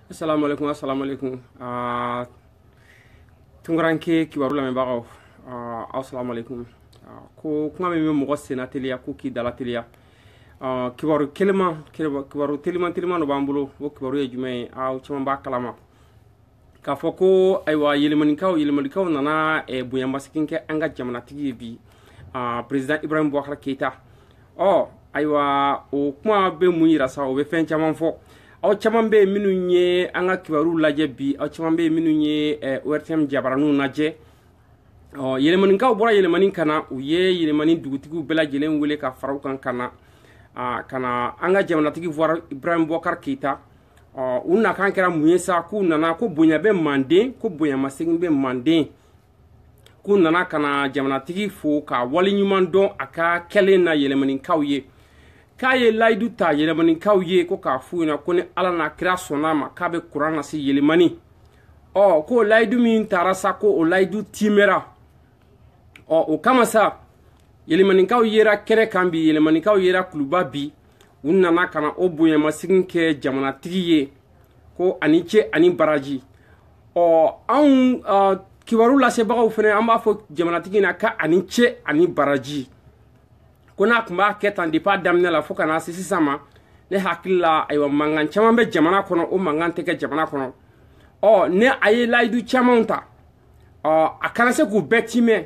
Assalamu alaikum, assalamu alaikum. Tungaranke kibaru lamɛnbagaw, assalamu alaikum. Ko kuma min bɛ mɔgɔ senna teliya ko k'i dala teliya. Kibaru teliman dɔ b'an bolo, o kibaru ye jumɛn ye? Aw caman b'a kalama. K'a fɔ ko ayiwa yɛlɛmanikaw nana bonyamasegin kɛ an ka jamanatigi ye bi, Président Ibrahim Boubacar Keita. Ayiwa o kuma bɛ mun yira sa, o bɛ fɛn caman fɔ. Aw caman bɛ minnu ye an ka kibaru lajɛ bi, aw caman bɛ minnu ye ORTM jabaraniw lajɛ. Yɛlɛmanikaw bɔra yɛlɛmani kana, u ye yɛlɛmani dugutigiw bɛɛ lajɛlen wele ka fara u kan kana an ka jamanatigi Ibrahim Boubacar Keita. U nakan kɛra mun ye sa, k'u nana ko bonya bɛ Manden, ko bonyamasegin bɛ Manden. K'u nana kana jamanatigi fo ka wali ɲuman dɔn a ka kɛlen na yɛlɛmanikaw ye. K'a ye layidu ta yɛlɛmanikaw ye ko k'a f'u ɲɛna ko ni Ala n'a kira sɔnna ma k'a bɛ kuran lase yɛlɛmani. Ko layidu min taara sa ko o layidu timɛra. O kama sa yɛlɛmanikaw yera kɛnɛ kan bi, yɛlɛmanikaw yera kuluba bi. U nana kana o bonyamasegin kɛ jamanatigi ye ko ani ce ani baraji. Anw kibaru lasebagaw fɛnɛ an b'a fɔ jamanatigi na ka ani ce ani baraji. Ko n'a tun b'a kɛ tan depuis a daminɛ la fo ka na se sisan ma, ne hakili la ayiwa mankan caman bɛ jamana kɔnɔ, o mankan tɛ kɛ jamana kɔnɔ. Ne a ye layidu camanw ta, a kana se k'u bɛɛ timɛ,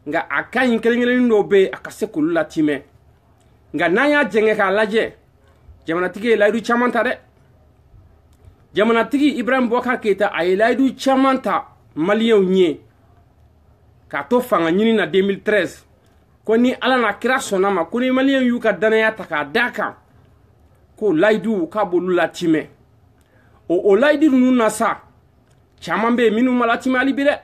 nka a ka ɲi kelen-kelennin dɔw bɛ yen a ka se k'olu latimɛ. Nka n'an y'a jɛngɛ k'a lajɛ, jamanatigi ye layidu caman ta dɛ. Jamanatigi Ibrahim Boubacar Keita a ye layidu caman ta maliyɛnw ye k'a to fanga ɲini na 2013. Ko ni Ala n'a kira sɔnna ma, ko ni maliyɛnw y'u ka danaya ta k'a d'a kan, ko layidu k'a b'olu latimɛ. O layidu ninnu na sa, caman bɛ yen minnu ma latimɛ hali bi dɛ.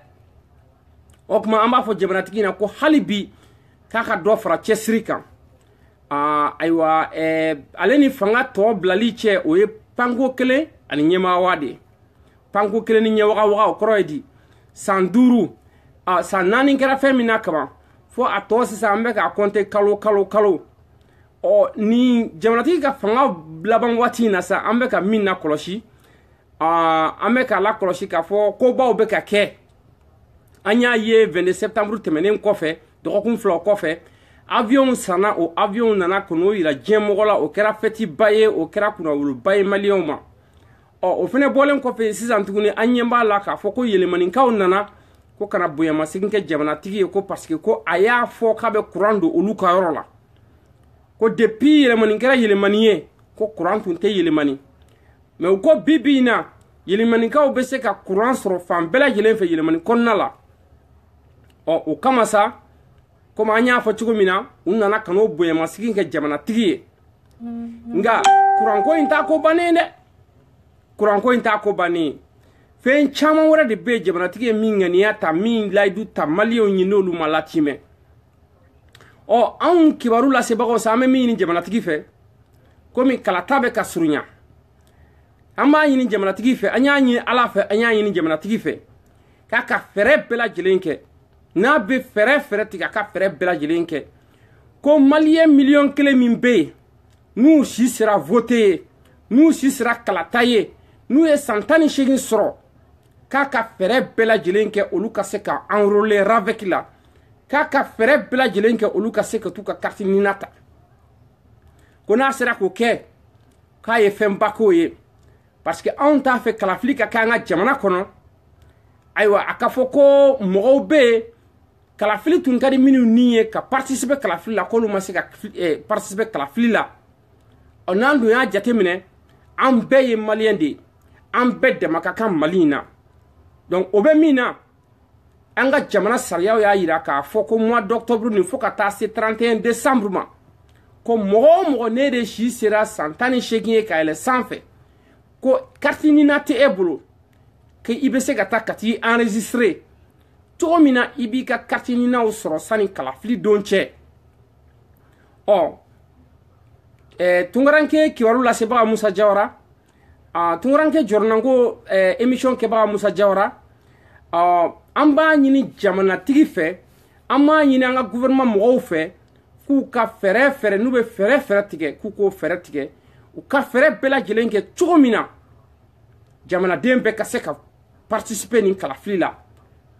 O tuma an b'a fɔ jamanatigi na ko hali bi k'a ka dɔ fara cɛsiri kan. Ayiwa ale ni fanga tɔ bilali cɛ o ye panko kelen ani ɲɛmaawa de ye. Panko kelen ni ɲɛwagawaga o kɔrɔ ye di san 5 san 4 kɛra fɛn min na kaban fo a tɔ sisan an bɛ k'a compter kalo. Ni jamanatigi ka fanga laban waati in na sa an bɛ ka min na kɔlɔsi, an bɛ k'a la kɔlɔsi k'a fɔ kobaw bɛ ka kɛ. An y'a ye 22 septembre tɛmɛnen kɔfɛ, dɔgɔkun 2 kɔfɛ, avion sanna, o avion nana k'o yira diɲɛmɔgɔ la, o kɛra fɛtiba ye, o kɛra kunnawoloba ye maliyɛnw ma. O fɛnɛ bɔlen kɔfɛ sisan tuguni an ɲɛ b'a la k'a fɔ ko yɛlɛmanikaw nana ko kana bonyamasegin kɛ jamanatigi ye ko parce que ko a y'a fɔ k'a bɛ kuran don olu ka yɔrɔ la. Ko depuis yɛlɛmani kɛra yɛlɛmani ye ko kuran tun tɛ yɛlɛmani. Mais u ko bi in na yɛlɛmanikaw bɛ se ka kuran sɔrɔ fan bɛɛ lajɛlen fɛ yɛlɛmani kɔnɔna la. O kama sa, comme an y'a fɔ cogo min na, u nana ka n'o bonyamasegin kɛ jamanatigi ye. Nka kuranko in t'a ko bannen dɛ. Kuranko in t'a ko bannen. Fɛn caman wɛrɛ de bɛ jamanatigi ye min ŋaniya ta, min layidu ta maliyɛnw ye n'olu ma latimɛ. Anw kibaru lasebagaw sa an bɛ min ɲini jamanatigi fɛ, komi kalata bɛ ka surunya. An b'a ɲini jamanatigi fɛ, an y'a ɲini Ala fɛ, an y'a ɲini jamanatigi fɛ, k'a ka fɛɛrɛ bɛɛ lajɛlen kɛ. N'a bɛ fɛɛrɛ tigɛ a ka fɛɛrɛ bɛɛ lajɛlen kɛ. Ko maliyɛn miliyɔn 1 min bɛ yen, n'u si sera vote ye, n'u si sera kalata ye, n'u ye san 18 sɔrɔ, k'a ka fɛɛrɛ bɛɛ lajɛlen kɛ olu ka se ka enrôler RAVEC la, k'a ka fɛɛrɛ bɛɛ lajɛlen kɛ olu ka se ka t'u ka carte nina ta. Ko n'a sera k'o kɛ, k'a ye fɛnba k'o ye, parce que anw t'a fɛ kalafili ka kɛ an ka jamana kɔnɔ. Ayiwa a ka fɔ ko mɔgɔw bɛ yen, kalafili tun ka di minnu ni ye ka participer kalafili la, k'olu ma se ka participer kalafili la. N'an dun y'a jateminɛ, an bɛɛ ye maliyɛn de ye, an bɛɛ dama ka kan Mali in na. Donc o bɛ min na, an ka jamana sariyaw y'a yira k'a fɔ ko mois d'octobre nin fo ka taa se 31 décembre ma, ko mɔgɔ o mɔgɔ ne de si sera san 18 ye ka yɛlɛ sanfɛ, ko carte nina tɛ e bolo, que i bɛ se ka taa ka t'i enregistrer cogo min na i b'i ka carte ninaw sɔrɔ sani kalafili don cɛ. Tungaranke kibaru lasebaga Musa Jawara, Tungaranke jɔrɔnanko émission kɛbaga Musa Jawara, an b'a ɲini jamanatigi fɛ, an b'a ɲini an ka gouvernement mɔgɔw fɛ k'u ka fɛɛrɛ n'u bɛ fɛɛrɛ tigɛ k'u k'o fɛɛrɛ tigɛ, u ka fɛɛrɛ bɛɛ lajɛlen kɛ cogo min na jamanaden bɛɛ ka se ka participer nin kalafili la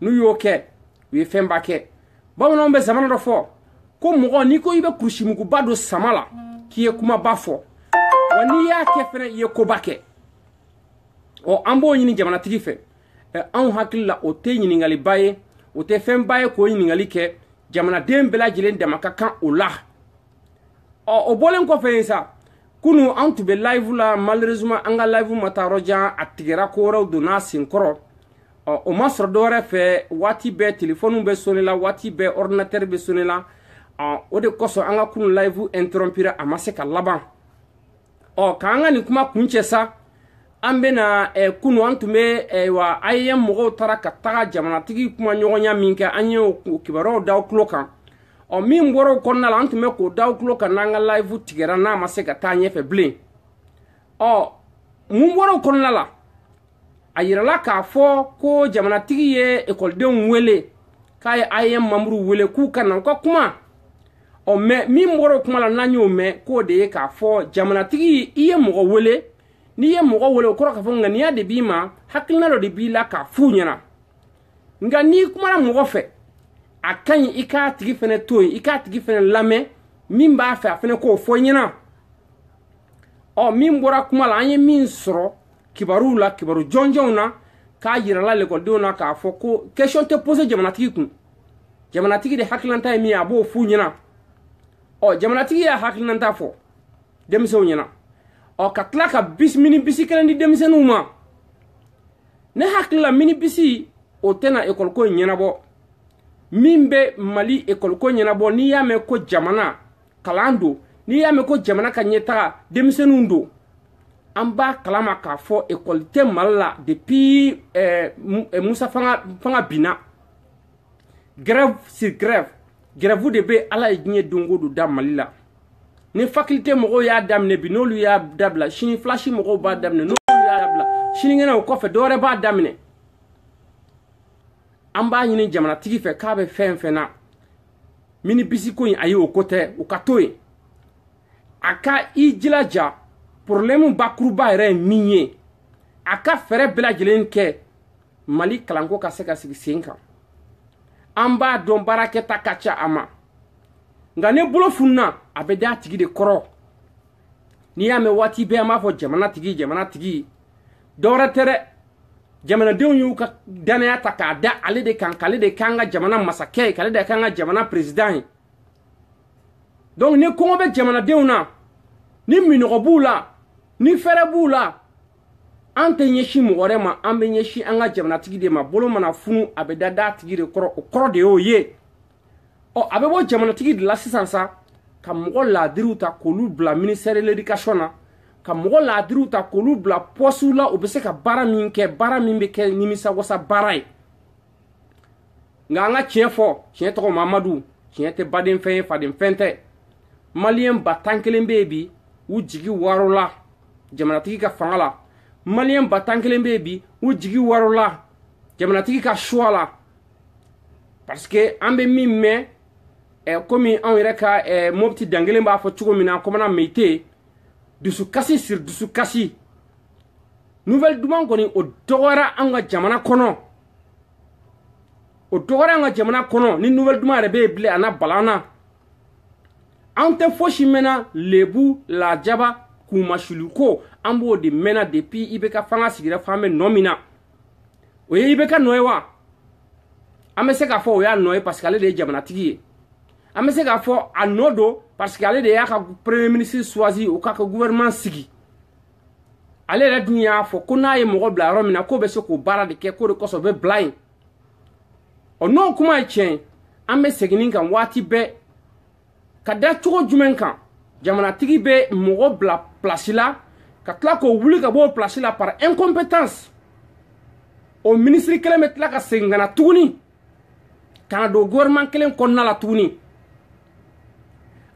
n'u y'o kɛ u ye fɛnba kɛ bamananw bɛ zamana dɔ fɔ ko mɔgɔ n'i ko i bɛ kurusimuguba don sama la k'i ye kumaba fɔ wa n'i y'a kɛ fɛnɛ i ye koba kɛ an b'o ɲini jamanatigi fɛ anw hakili la o tɛ ɲininkaliba ye o tɛ fɛnba ye k'o ɲininkali kɛ jamanaden bɛɛ lajɛlen dama ka kan o la o bɔlen kɔfɛ yen sa kunu an tun bɛ live la malheureusement an ka live ma taa yɔrɔ jan a tigɛra ko wɛrɛw donna a senkɔrɔ o ma sɔrɔ dɔwɛrɛ fɛ waati bɛɛ téléphone bɛ sonné la waati bɛɛ ordinateur bɛ sonné la o de kosɔn an ka kunu live interrompira a ma se ka laban k'an ka nin kuma kun cɛ sa an bɛna kunu an tun bɛ wa IAM mɔgɔw taara ka taga jamanatigi kuma ɲɔgɔnya min kɛ an ye o kibaruyaw da tulo kan min bɔra o kɔnɔna la an tun bɛ k'o da tulo kan n'an ka live tigɛra n'a ma se ka taa ɲɛfɛ bilen mun bɔra o kɔnɔna la a yirala k'a fɔ ko jamanatigi ye ekɔlidenw wele k'a ye IAM membre wele k'u ka na u ka kuma mais min bɔra o kuma la n'an y'o mɛn k'o de ye k'a fɔ jamanatigi i ye mɔgɔ wele n'i ye mɔgɔ wele o kɔrɔ k'a fɔ ŋaniya de b'i ma hakilina dɔ de b'i la k'a f'u ɲɛna nka n'i kumana mɔgɔ fɛ a ka ɲi i k'a tigi fɛnɛ to yen i k'a tigi fɛnɛ lamɛn min b'a fɛ a fɛnɛ k'o fɔ ɲɛna min bɔra kuma la an ye min sɔrɔ kibaruw la kibaru jɔnjɔnw na k'a yirala lekɔlidenw na k'a fɔ ko question tɛ poser jamanatigi kun jamanatigi de hakilinata ye min ye a b'o f'u ɲɛna jamanatigi y'a hakilinata fɔ denmisɛnw ɲɛna ka tila ka mini bisi kelen di denmisɛnninw ma ne hakili la mini bisi o tɛna ekɔliko in ɲɛnabɔ min bɛ Mali ekɔliko ɲɛnabɔ n'i y'a mɛn ko jamana kalan don n'i y'a mɛn ko jamana ka ɲɛtaga denmisɛnninw don an b'a kalama k'a fɔ ekɔli tɛ Mali la depuis Musa fanga binna grève sur grève grève de bɛ ala ye diɲɛ don o don da Mali la ni faculté mɔgɔw y'a daminɛ bi n'olu y'a dabila sini flash mɔgɔw b'a daminɛ n'olu y'a dabila sinikɛnɛ o kɔfɛ dɔwɛrɛ b'a daminɛ an b'a ɲini jamanatigi fɛ k'a bɛ fɛn fɛn na mini bisi ko in ayi o ko tɛ o ka to yen a ka i jilaja problème bakuruba yɛrɛ ye min ye a ka fɛɛrɛ bɛɛ lajɛlen kɛ Mali kalanko ka se ka sigi sen kan an b'a dɔn baarakɛta ka ca a ma nka ne bolo fununa a bɛ d'a tigi de kɔrɔ n'i y'a mɛn waati bɛɛ an b'a fɔ jamanatigi dɔwɛrɛ tɛ dɛ jamanadenw y'u ka danaya ta k'a da ale de kan k'ale de k'an ka jamana masakɛ ye k'ale de k'an ka jamana président ye donc ni kɔngɔ bɛ jamanadenw na ni minɔgɔ b'u la ni fɛrɛ b'u la an tɛ ɲɛsin mɔgɔ wɛrɛ ma an bɛ ɲɛsin an ka jamanatigi de ma bolo mana funu a bɛ da d'a tigi de kɔrɔ o kɔrɔ de y'o ye a bɛ bɔ jamanatigi de la sisan sa ka mɔgɔ laadiriw ta k'olu bila ministère de l'éducation na ka mɔgɔ laadiriw ta k'olu bila poste la o bɛ se ka baara min kɛ baara min bɛ kɛ nimisawasa baara ye nka an ka tiɲɛ fɔ tiɲɛ tɔgɔ Mamadu tiɲɛ tɛ baden fɛn ye faden fɛn tɛ maliyɛn ba tan kelen bɛ yen bi u jigi waro la jamanatigi ka fanga la maliyɛn ba tan kelen bɛ yen bi u jigi waro la jamanatigi ka choix la parce que an bɛ min mɛn komi anw yɛrɛ ka Mopti dangelen b'a fɔ cogo min na Komana Meyite dusukasi sur dusukasi nouvelle duman kɔni o dɔgɔyara an ka jamana kɔnɔ o dɔgɔyara an ka jamana kɔnɔ ni nouvelle duman yɛrɛ bɛ yen bilen a na balan na an tɛ fosi mɛnna lebu lajaba kumasiluko an b'o de mɛnna depuis IBK fanga sigira fan bɛ nɔ min na o ye IBK nɔ ye wa an bɛ se k'a fɔ o y'a nɔ ye parce que ale de ye jamanatigi ye an bɛ se k'a fɔ a nɔ don parce que ale de y'a ka premier ministre choisi o k'a ka gouvernement sigi ale yɛrɛ dun y'a fɔ ko n'a ye mɔgɔ bila yɔrɔ min na k'o bɛ se k'o baara de kɛ k'o de kosɔn o bɛ bila yen n'o kuma ye tiɲɛ an bɛ segin nin kan waati bɛɛ ka da cogo jumɛn kan jamanatigi bɛ mɔgɔ bila place la ka tila k'o wuli ka bɔ o place la par incompétence o ministre kelen bɛ tila ka segin ka na tuguni ka na don gouvernement kelen kɔnɔna la tuguni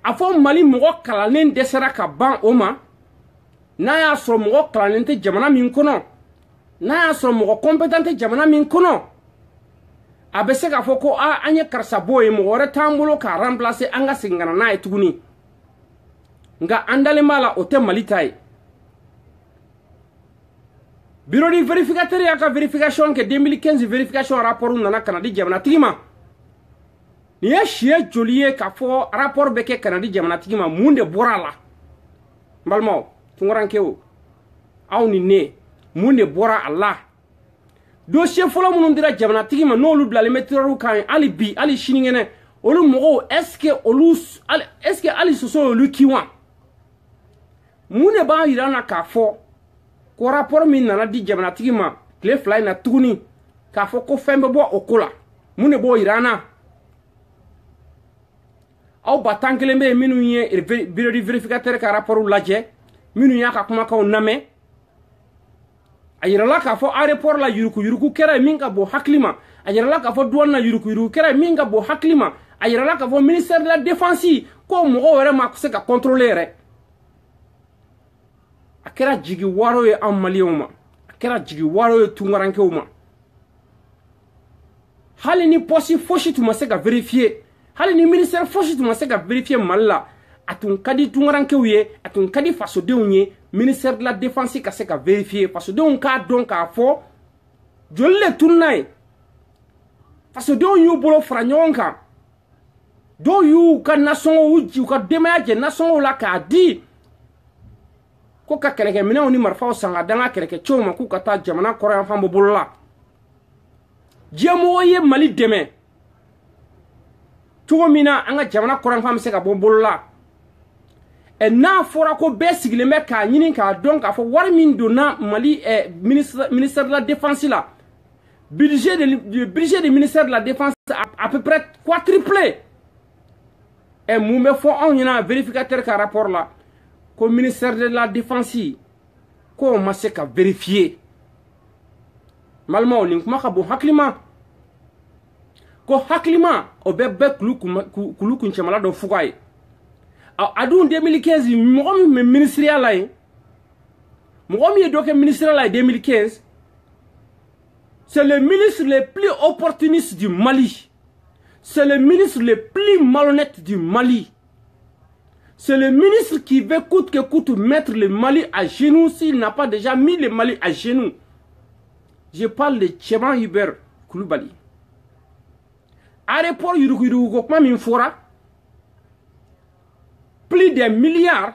a fɔ Mali mɔgɔ kalannen dɛsɛra ka ban o ma n'a y'a sɔrɔ mɔgɔ kalannen tɛ jamana min kɔnɔ n'a y'a sɔrɔ mɔgɔ compétent tɛ jamana min kɔnɔ a bɛ se k'a fɔ ko an ye karisa bɔ yen mɔgɔ wɛrɛ t'an bolo k'a remplacer an ka segin ka na n'a ye tuguni nka an dalen b'a la o tɛ Mali ta ye bureau de vérificateur ya ka vérification ke 2015 vérification rapport nana kana di jamana tigima ni ya chier joliye ka fo rapport be ke kana di jamana tigima munde borala balmo tungoranke o awni ne munde bora Allah dossier folo munun dira jamana tigima no lu blale metroru kan ali bi ali shiningene olu mogo est-ce que ali soso lu kiwa munde ba irana ka fo ko rapport min nana di jamana tigima clé fly na tuguni ka fo ko fembe bo okola munde bo irana aw batankele be minu ye bureau de vérificateur ka rapport laje minu ya ka kuma ka name ayira la ka fo aéroport la yuruku kera minga bo haklima ayira la ka fo douane na yuruku kera minga bo haklima ayira la ka fo ministère de la défense ko mo were ma ko se ka contrôler akera jigi waro ye am malioma akera jigi waro ye tungaranke uma hali ni posi foshi tu ma se ka vérifier hali ni ministère foshi tu ma se ka vérifier malla atun kadi tungaranke uye atun kadi faso de unye ministère de la défense ka se ka vérifier parce que donc ka donc a fo jolle tunay parce que do yu bolo franyonka do yu ka nation uji ka demaje nation la ka di ko ka keleke mina oni marfa sanga danga keleke choma ku ka ta jamana koran fambo bolola jemo ye mali deme tugo mina anga jamana koran fam se ka bolola e na fora ko be sigile me ka nyini ka donc afo war min do na mali ministère de la défense là budget de ministère de la défense à peu près quadruplé et mou me fo on yana vérificateur ka rapport là ko ministère de la défense ko ma se ka vérifier malma o link ma ka bo haklima ko haklima o be kulu kun chamala do fugaye adun 2015 mo mi ministériel là mo mi doke ministériel là 2015 c'est le ministre le plus opportuniste du Mali, c'est le ministre le plus malhonnête du Mali, c'est le ministre qui veut coûte que coûte mettre le Mali à genoux s'il n'a pas déjà mis le Mali à genoux. Je parle de Tcheban Hubert Koulibaly. Aéroport Yuruku Kokma Minfora, plus de milliards,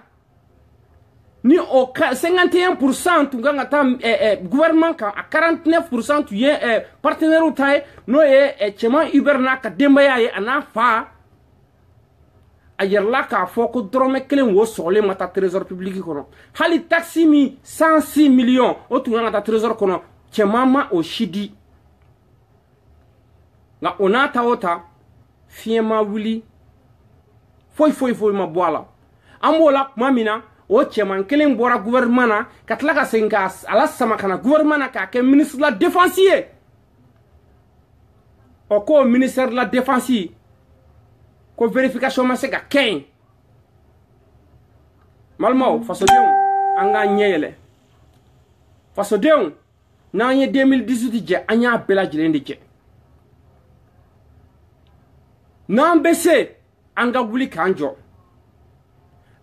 ni au 51% tu gagnes gouvernement à 49% tu es partenaire ou taille, no e Tcheban Hubert na ka dembaya ye ana fa. Ayer la ka foko drome kelen wo sole mata trésor public kono hali taxi mi 106 millions o tu ngata trésor kono chemama o shidi nga onata ota fiema wuli foi ma boala amola mamina o cheman kelen bora gouvernement katla ka sengas ala sama kana gouvernement ka ke ministre de la défense o ko ministère de la défense ko vérification ma se ka ken malmo faso deun anga nyele faso deun na nye 2018 je anya bela jilende je na mbese anga wuli kanjo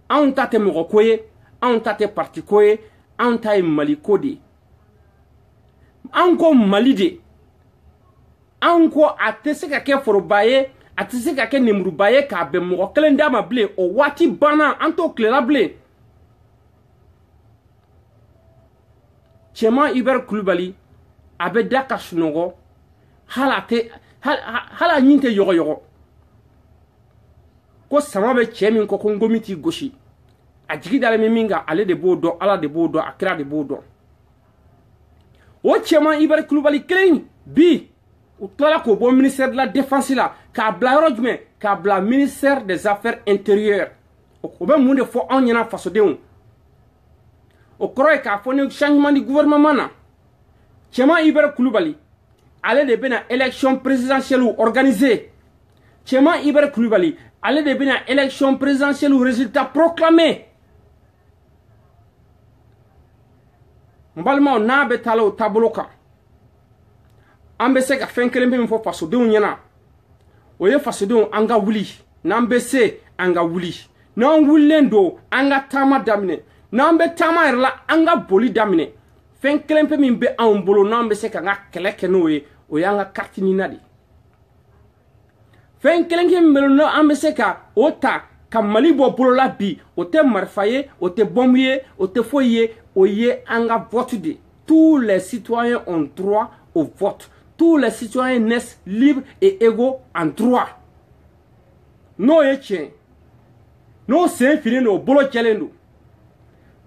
an tate mo koye an tate parti koye an tay mali kodi an ko malide an ko atese ka ke forobaye atise ka ke nemrubaye ka be mo kelen dama ble o wati bana anto klela ble Tcheban Hubert Koulibaly abe daka sunogo hala nyinte yogo ko sama be chemin ko ngomiti goshi ajigi dale minga ale de bodo ala de bodo akra de bodo o Tcheban Hubert Koulibaly kelen bi ou tla ko bon ministère de la défense là ka bla rodme ka bla ministère des affaires intérieures o be munde fo on yana faso deun o kroy ka fo ne changement du gouvernement na Tcheban Hubert Koulibaly allait de bena élection présidentielle ou organisée Tcheban Hubert Koulibaly allait de bena élection présidentielle ou résultat proclamé mbalma na be talo tabloka ambese ka fenkele mbe mfo faso de unyana oye faso de anga wuli nambese anga wuli na wulendo anga tama damine nambe tama erla anga boli damine fen kelen pe min be an bolo nan be se ka nga kele ke no ye o ya nga carte ni na di fen kelen ke mbelo no an be se ka o ta ka Mali bo bolo la bi o te marfaye o te bombier o te foyer o ye anga vote de tous les citoyens ont droit au vote tous les citoyens naissent libres et égaux en droit no ye tien no se fini no bolo chelendo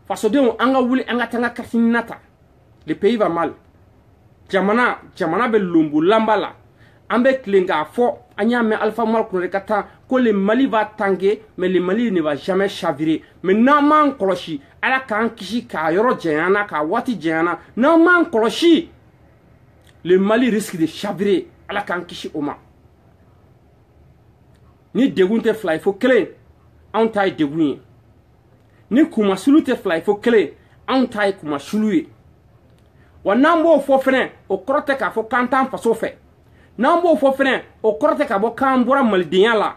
parce que on anga wuli anga tanga kafinata le pays va mal jamana be lumbu lambala ambe klinga fo anya me alpha mal ko rekata ko le Mali va tanguer mais le Mali ne va jamais chavirer mais na man koloshi ala kan kishi ka yoro jeyana ka wati jeyana na man koloshi le Mali risque de chavirer ala kan kishi oma ni degunte fly fo kele on tay degun ni kuma sulu te fly fo kele on tay kuma sulu wa nambo fo fene o krote ka fo kantan faso fe nambo fo fene o krote ka bo kambura maldinya la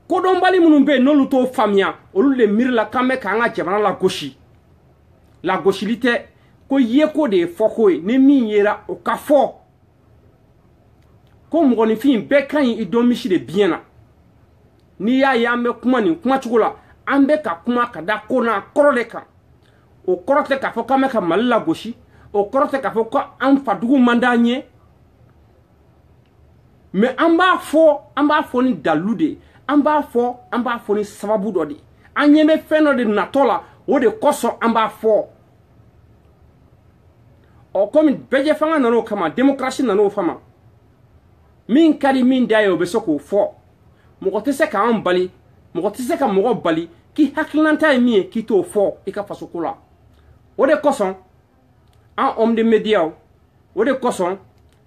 ko don bali munun be no luto famia o lu le mir la kambe ka nga jabana la gauchilité ko yeko de foko ni min yera o ka fo ko mo ni fin be kan i domishi de biena ni ya yambe kuma ni kuma chukula ambe ka kuma kada kona korole kan o korote ka fo kame ka Mali la gauchi o korote ka fo ko an fadugu mandanye mais amba fo ni dalude amba fo ni sababu dodi anyeme feno de natola o de koso amba fo o comme beje fanga nano kama démocratie nano fama min kadi min dayo be soko fo mo te se ka an bali mo te se ka mo bali ki haklanta mi ki to fo e ka faso kula o de koson un homme de médias o de koson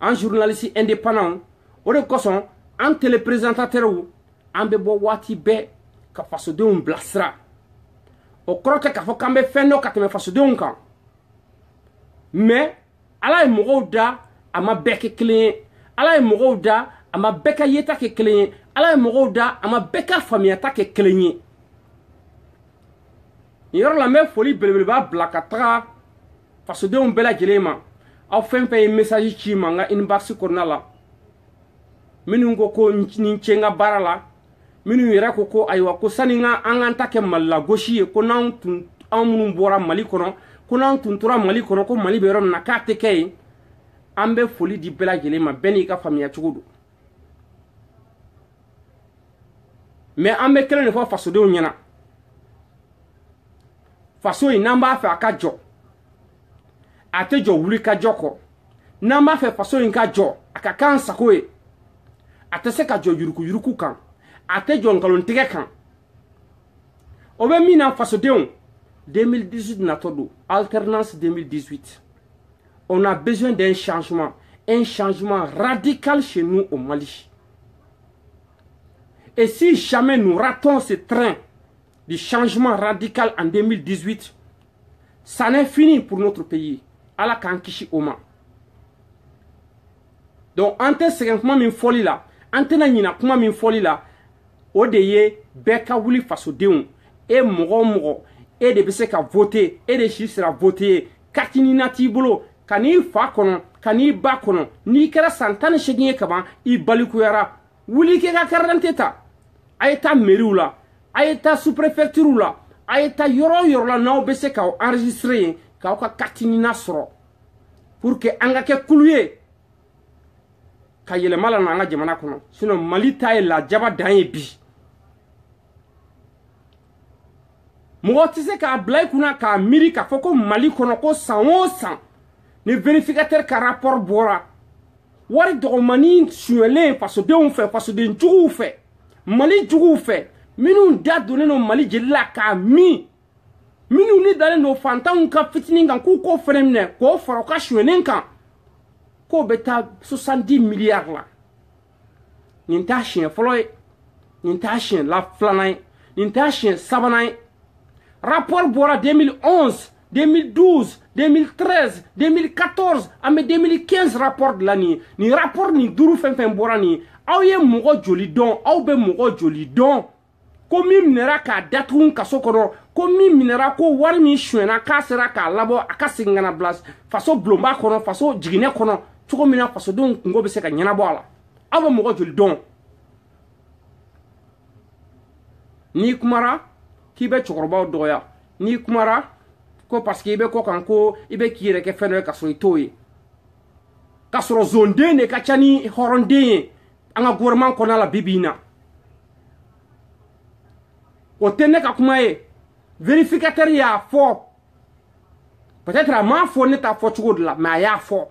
un journaliste indépendant o de koson un téléprésentateur an be bo wati be ka faso de un blasra o kroke ka fo kambe fendo ka teme faso de un kan mais ala e mogo da ama beke clean ala e mogo da ama beka yeta ke clean ala e mogo da ama beka famiyata ke clean yoro la me foli belebele ba blakatra faso de un bela jelema aw fen fe message ci manga inbox ko nala minu ko ni cenga barala minu yera ko aywa ko saninga anganta ke malla goshi ko nan tun amunu bora Mali kono ko nan tun tura Mali kono ko Mali be ron nakate kay ambe foli di bela jelema beni ka famiya chugudu mais ambe kele ne fo faso de nyana faso inamba fa ka jo ate jo wuli ka joko namba fa faso in ka jo aka kan sakoe ate se ka jo yuruku kan ate jo ngalon tege kan o be mina faso de 2018 na todo alternance 2018 on a besoin d'un changement radical chez nous au Mali. Et si jamais nous ratons ce train du changement radical en 2018, ça n'est fini pour notre pays. À la Kankishi Oma. Donc, ante segment min folie là, ante na nyina kuma min folie là, odeye beka wuli faso deun, et mogo, et de bese ka voter, et de chi sera voter, katini nati bolo, kani fa kono, kani ba kono, ni kera santane sheginye kaban, i balikuyara, wuli ke ka karanteta, ayeta meriou la, ayeta sous-préfecture la, ayeta yoro la na bese ka enregistrer, ka katini na soro, pour que anga ke kuluye, ka yele mala na anga jamana kono, sinon Mali taye la jaba danye bi. Mougo tise ka blai kuna ka miri ka foko Mali kono ko 100 ni vérificateur ka rapport bora wari dogo mani suele faso de on fait faso de njugu fait Mali jugu fait minu da donné no Mali jela ka mi minu ni dale no fantan ka fitini kan ku ko fremne ko faro ka suele kan ko beta 70 milliards la ninta chien floy ninta chien la flanay ninta chien sabanay rapport bora 2011 2012, 2013, 2014, ame 2015 rapport de l'année. Ni rapport ni duru fen borani. Aw ye mogo joli don, aw be mogo joli don. ko min minɛra k'a datugu kaso kɔnɔ ko min minɛra ko wari min suɲɛna k'a sera k'a labɔ a ka segin ka na bila faso bulonba kɔnɔ faso jiginɛ kɔnɔ cogo min na fasodenw kungo bɛ se ka ɲɛnabɔ a la aw bɛ mɔgɔ joli dɔn n'i kumara k'i bɛ cɛkɔrɔbaw dɔgɔya n'i kumara ko parce que i bɛ kɔ kan ko i bɛ k'i yɛrɛ kɛ fɛn dɔ ye ka sɔrɔ i t'o ye ka sɔrɔ zonden de ka ca ni hɔrɔnden ye an ka gouvernement kɔnɔna la bi bi in na o tɛ ne ka kuma ye vérificateur y'a fɔ peut-être a m'a fɔ ne t'a fɔ cogo de la mais a y'a fɔ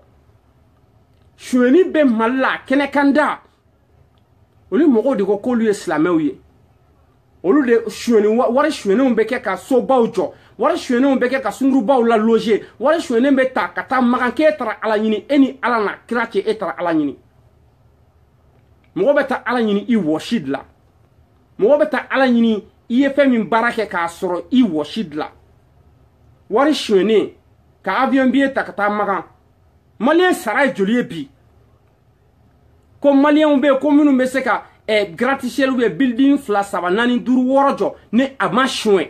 suɲɛni bɛ Mali la kɛnɛ kan da olu mɔgɔw de ko k'olu ye silamɛw ye olu de suɲɛni wari suɲɛnenw bɛ kɛ ka sobaw jɔ wari suɲɛnenw bɛ kɛ ka sungurubaw la loger wari suɲɛnen bɛ ta ka taa magan k'e taara Ala ɲini e ni Ala na kira cɛ e taara Ala ɲini mɔgɔ bɛ taa Ala ɲini i wɔsi de la mɔgɔ bɛ taa Ala ɲini i ye fɛn min baara kɛ k'a sɔrɔ i wɔsi de la wari suɲɛnen ka avion billet ta ka taa magan maliyɛn sara ye joli ye bi ko maliyɛnw bɛ yen ko minnu bɛ se ka gratte-ciel ou bien building 2, 3, 4, 5, 6 jɔ ni a ma suɲɛ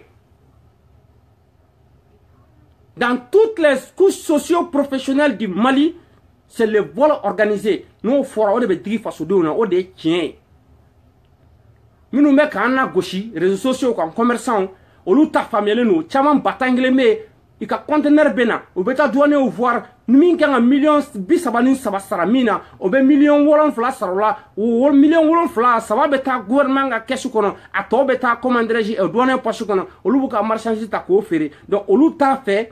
dans toutes les couches socio-professionnelles du Mali c'est le vol organisé n'o fɔra o de bɛ digi fasodenw na o de ye tiɲɛ ye minnu bɛ k'an na gosi réseaux sociaux kan commerçants olu ta faamuyalen don caman ba tan kelen bɛ yen i ka conteneur bɛ na o bɛ taa douaniers voir min kan ka $33,000 sara min na o bɛ $7,000,000 sara o la o $7,000,000 saba bɛ taa gouvernement ka caisse kɔnɔ a tɔ bɛ taa comment dirais-je douanier poche kɔnɔ olu b'u ka marchandise ta k'o feere donc olu t'a fɛ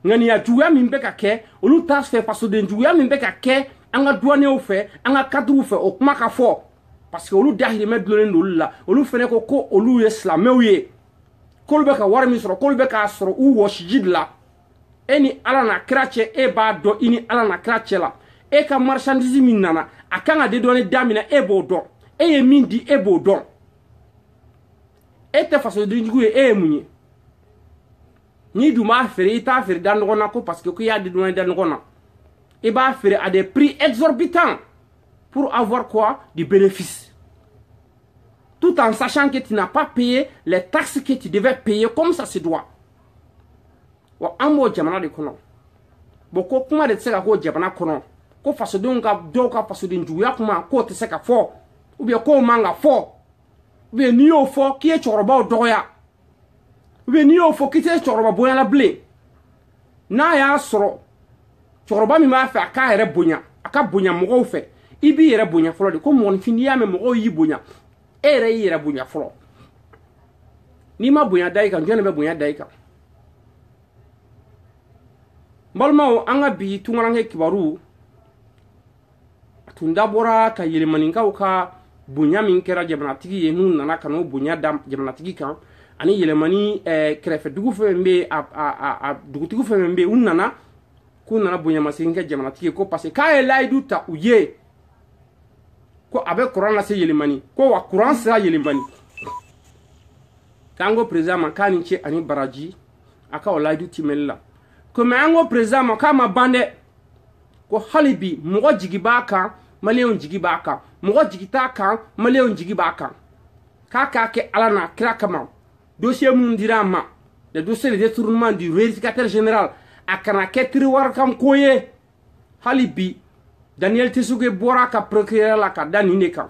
ŋaniya juguya min bɛ ka kɛ olu t'a fɛ fasoden juguya min bɛ ka kɛ an ka douaniers fɛ an ka cadres fɛ o kuma ka fɔ parce que olu dahirimɛ dulonnen don olu la olu fɛnɛ ko olu ye silamɛw ye k'olu bɛ ka wari min sɔrɔ k'olu bɛ k'a sɔrɔ u wɔsiji de la e ni Ala na kira cɛ e b'a dɔn i ni Ala na kira cɛ la e ka marchandise min nana a kan ka dédouaner da min na e b'o dɔn e ye min di e b'o dɔn e tɛ fasoden jugu ye e ye mun ye n'i dun b'a feere i t'a feere da ɲɔgɔn na ko parce que k'i y'a dédouaner da ɲɔgɔn na i b'a feere à des prix exorbitants pour avoir quoi du bénéfice tout en sachant que tu n'as pas payé les taxes que tu devais payer comme ça se doit wa an b'o jamana de kɔnɔ bon ko kuma de tɛ se ka k'o jamana kɔnɔ ko fasodenw ka dɔw ka fasoden juguya kuma k'o tɛ se ka fɔ ou bien k'o man ka fɔ ou bien n'i y'o fɔ k'i ye cɛkɔrɔbaw dɔgɔya ou bien n'i y'o fɔ k'i tɛ cɛkɔrɔba bonyala bilen n'a y'a sɔrɔ cɛkɔrɔba min b'a fɛ a k'a yɛrɛ bonya a ka bonya mɔgɔw fɛ i b'i yɛrɛ bonya fɔlɔ de ko mɔgɔninfin n'i y'a mɛn mɔgɔw y'i bonya e yɛrɛ y'i yɛrɛ bonya fɔlɔ n'i ma bonya da i kan jɔn de bɛ bonya da i kan n balimaw an ka bi tunkaranke kibaru a tun dabɔra ka yɛlɛmaninkaw ka bonya min kɛra jamanatigi ye n'u nana ka n'o bonya da jamanatigi kan ani yɛlɛmani kɛrɛfɛ dugu fɛn min bɛ a dugutigi fɛn min bɛ u nana k'u nana bonyamasegin kɛ jamanatigi ye ko parce que k'a ye layidu ta u ye ko a bɛ kuran lase yɛlɛmani ko wa kuran sera yɛlɛmani k'an ko président ma k'a ni ce ani baraji a ka o layidu timɛli la ko mais an ko président ma k'a ma ban dɛ ko hali bi mɔgɔ jigi b'a kan maliyɛnw jigi b'a kan mɔgɔ jigi t'a kan maliyɛnw jigi b'a kan k'a k'a kɛ Ala n'a kira kama dossier minnu dira a ma le dossier de détournement du vérificateur général a kana kɛ tiriwarakam ko ye hali bi Daniel Tessugue bɔra ka procureur la ka da nin de kan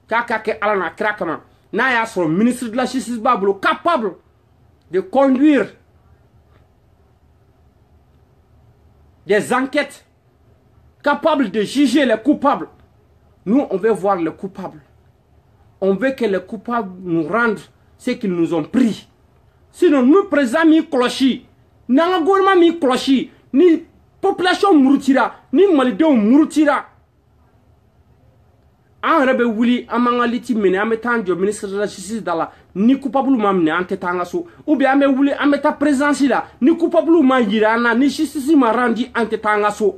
k'a ka kɛ Ala n'a kira kama n'a y'a sɔrɔ ministre de la justice b'a bolo capable de conduire des enquêtes capables de juger les coupables. Nous, on veut voir les coupables. On veut que les coupables nous rendent ce qu'ils nous ont pris. Sinon, nous, président, mi clochi, n'anga gouvernement mi clochi, ni population murutira, ni malidenw murutira. An yɛrɛ bɛ wuli an b'an ka liti minɛ an bɛ taa jɔ ministre de la justice da la ni coupable ma minɛ an tɛ taa an ka so ou bien an bɛ wuli an bɛ taa présidence la ni coupable ma yira an na ni justice ma rendi an tɛ taa an ka so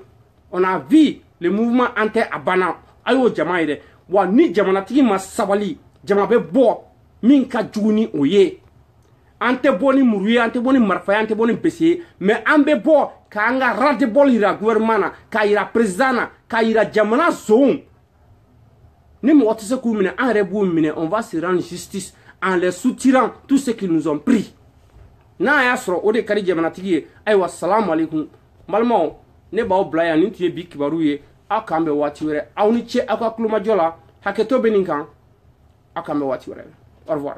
on a vu le mouvement an tɛ a banna a y'o jama ye dɛ wa ni jamanatigi ma sabali jama bɛ bɔ min ka jugu ni o ye an tɛ bɔ ni muru ye an tɛ bɔ ni marifa ye an tɛ bɔ ni bese ye mais an bɛ bɔ k'an ka ras-le-bol yira gouvernement na k'a yira président na k'a yira jamana zon ni mɔgɔ tɛ se k'u minɛ an yɛrɛ b'u minɛ on va se rendre justice en les soutirant tout ce qu'ils nous ont pris n'a y'a sɔrɔ o de ka di jamanatigi ye ayiwa salamu aleykum n balimaw ne b'aw bila yan nin tun ye bi kibaru ye aw k'an bɛn waati wɛrɛ aw ni ce aw ka kulomajɔ la hakɛto bɛ nin kan aw k'an bɛn waati wɛrɛ au revoir